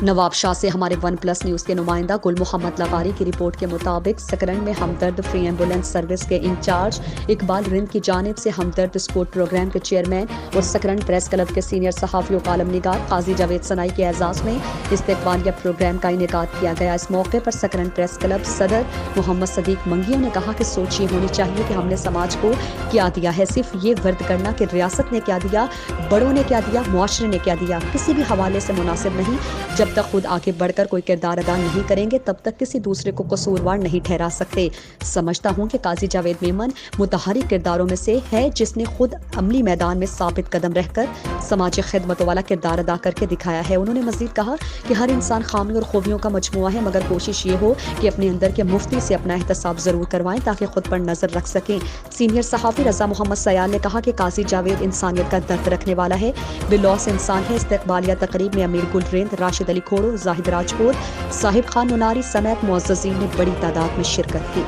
नवाब शाह से हमारे one plus news के नुमाइंदा गुल मोहम्मद लगारी की रिपोर्ट के मुताबिक सकरन में हमदर्द फ्री एम्बुलेंस सर्विस के इंचार्ज इकबाल रिंद की जानिब से हमदर्द स्पोर्ट प्रोग्राम के चेयरमैन और सकरन प्रेस क्लब के सीनियर सहाफ़ी और कालम निगार काजी जावेद सनाई के एजाज़ में इस्तकबालिया प्रोग्राम का इनेकाद किया गया। इस मौके पर सकरन प्रेस क्लब सदर मोहम्मद सदीक मंगियों ने कहा कि सोच ये होनी चाहिए कि हमने समाज को क्या दिया है, सिर्फ ये वर्द करना कि रियासत ने क्या दिया, बड़ों ने क्या दिया, मुआशरे ने क्या दिया, किसी भी हवाले से मुनासिब नहीं। जब तक खुद आगे बढ़कर कोई किरदार अदा नहीं करेंगे तब तक किसी दूसरे को कसूरवार नहीं ठहरा सकते। समझता हूँ कि काजी जावेद मेमन मुतहरिक किरदारों में से है जिसने खुद अमली मैदान में साबित कदम रहकर समाजी खिदमत वाला किरदार अदा करके दिखाया है। उन्होंने मजीद कहा कि हर इंसान खामी और खूबियों का मजमुआ है, मगर कोशिश ये हो कि अपने अंदर के मुफ्ती से अपना एहतसाब जरूर करवाएं ताकि खुद पर नजर रख सकें। सीनियर सहाफ़ी रजा मोहम्मद सयाल ने कहा कि काजी जावेद इंसानियत का दर्द रखने वाला है, बिलौस इंसान है। इस्तकबालिया तकरीब में अमीर गुल रेंद, राशिद अली खोड़ो, जाहिद राजपूत, साहिब खान नुनारी समेत मुअज़्ज़ज़ीन ने बड़ी तादाद में शिरकत की।